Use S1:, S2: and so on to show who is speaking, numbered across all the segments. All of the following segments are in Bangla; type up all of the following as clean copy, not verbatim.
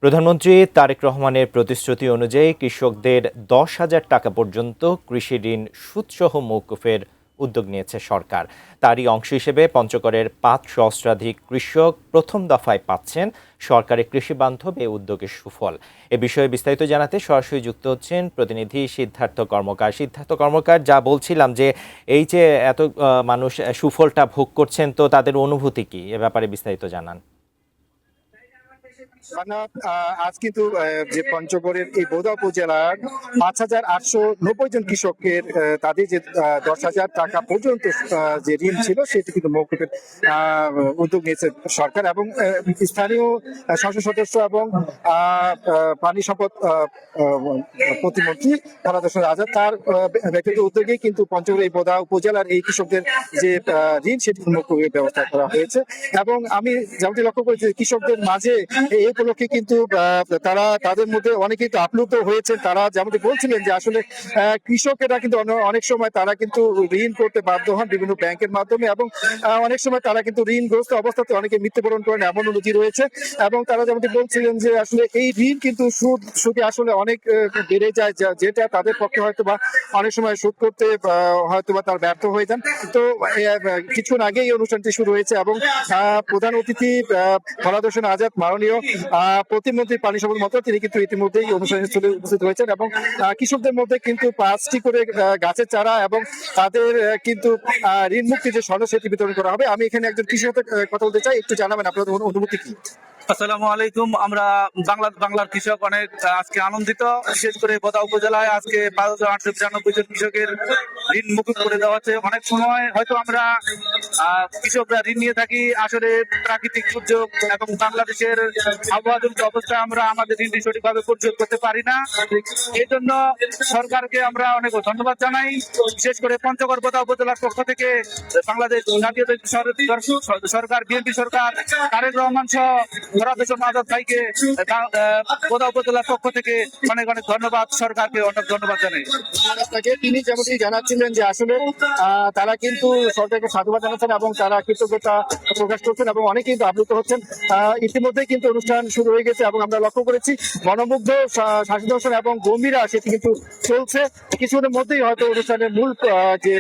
S1: প্রধানমন্ত্রী তারেক রহমানের প্রতিশ্রুতি অনুযায়ী কৃষকদের 10,000 টাকা পর্যন্ত কৃষি ঋণ সুদসহ মওকুফের উদ্যোগ নিয়েছে সরকার। তারই অংশ হিসেবে পঞ্চগড়ের 5 সহস্রাধিক কৃষক প্রথম দফায় পাচ্ছেন সরকারের কৃষি বান্ধব এ উদ্যোগের সুফল। এ বিষয়ে বিস্তারিত জানাতে সরাসরি যুক্ত হচ্ছেন প্রতিনিধি সিদ্ধার্থ কর্মকার। যা বলছিলাম যে এই যে এত মানুষ সুফলটা ভোগ করছেন, তো তাদের অনুভূতি কি, এ ব্যাপারে বিস্তারিত জানান।
S2: আজ কিন্তু যে পঞ্চগড়ের এই বোদা উপজেলার 5,890 জন কৃষকের তাদের যে 10,000 টাকা পর্যন্ত যে ঋণ ছিল সেটি কিন্তু মওকুফের উদ্যোগ নিয়েছে সরকার এবং স্থানীয় সংসদ সদস্য এবং পানি সম্পদ প্রতিমন্ত্রী ফরহাদ হোসেন আজাদ তার ব্যক্তিগত উদ্যোগে কিন্তু পঞ্চগড় এই বোদা উপজেলার এই কৃষকদের যে ঋণ সেটি মওকুফের ব্যবস্থা করা হয়েছে। এবং আমি যেমনটি লক্ষ্য করেছি কৃষকদের মাঝে এই উপলক্ষে কিন্তু তারা তাদের মধ্যে অনেকে কিন্তু আপ্লুত হয়েছেন। তারা যেমনটি বলছিলেন যে আসলে কৃষকেরা কিন্তু অনেক সময় তারা কিন্তু ঋণ করতে বাধ্য হন বিভিন্ন ব্যাংকের মাধ্যমে এবং অনেক সময় তারা কিন্তু ঋণগ্রস্ত অবস্থাতে অনেকে মৃত্যুবরণ করেন এমন নথি রয়েছে। এবং তারা যেমনটি বলছিলেন যে আসলে এই ঋণ কিন্তু সুদে আসলে অনেক বেড়ে যায়, যেটা তাদের পক্ষে হয়তো বা অনেক সময় শোধ করতে হয়তো বা তার ব্যর্থ হয়ে যান। তো কিছুক্ষণ আগে এই অনুষ্ঠানটি শুরু হয়েছে এবং প্রধান অতিথি ফরহাদ হোসেন আজাদ মাননীয় প্রতিমন্ত্রী পানি সম্পদ মন্ত্রী তিনি কিন্তু ইতিমধ্যেই অনুষ্ঠানের স্থলে উপস্থিত হয়েছেন এবং কৃষকদের মধ্যে কিন্তু 5টি করে গাছের চারা এবং তাদের কিন্তু ঋণ মুক্তি যে সনদ সেটি বিতরণ করা হবে। আমি এখানে একজন কৃষকের কথা বলতে চাই, একটু জানাবেন আপনাদের অনুভূতি কি?
S3: আসসালামু আলাইকুম। আমরা বাংলার কৃষক অনেক আজকে আনন্দিত। বিশেষ করে বোদা উপজেলায় আজকে 5,895 জন কৃষকের ঋণ মুকুব করে দেওয়া হচ্ছে। অনেক সময় হয়তো আমরা কৃষকরা ঋণ নিয়ে থাকি আসলে প্রাকৃতিক দুর্যোগ এবং বাংলাদেশের আবহাওয়াজনিত অবস্থায় আমরা আমাদের ঋণটি সঠিকভাবে পরিশোধ করতে পারি না। এই জন্য সরকারকে আমরা অনেক ধন্যবাদ জানাই। বিশেষ করে পঞ্চগড় বোদা উপজেলার পক্ষ থেকে বাংলাদেশ জাতীয় সরকার, বিএনপি সরকার, তারেক রহমান সহ ফরহাদ হোসেন আজাদ ভাইকে বোদা উপজেলার পক্ষ থেকে অনেক অনেক ধন্যবাদ, সরকারকে অনেক ধন্যবাদ জানাই।
S2: তিনি যেমনটি জানাচ্ছিলেন যে আসলে তারা কিন্তু সরকারকে সাধুবাদ জানাচ্ছেন এবং তারা কৃতজ্ঞতা প্রকাশ করছেন এবং অনেকে কিন্তু আপ্লুত হচ্ছেন। ইতিমধ্যে কিন্তু অনুষ্ঠান শুরু হয়ে গেছে এবং আমরা লক্ষ্য করেছি মনোমুগ্ধ শাসিত হোসেন এবং গম্ভীরা সেটি কিন্তু চলছে। কিছুক্ষণের মধ্যেই হয়তো অনুষ্ঠানের মূল যে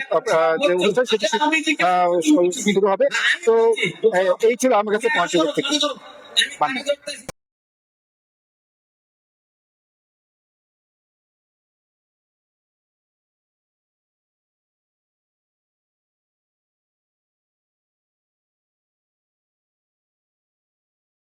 S2: অনুষ্ঠান সেটি শুরু হবে। তো এই ছিল আমার কাছে পঞ্চগড় থেকে।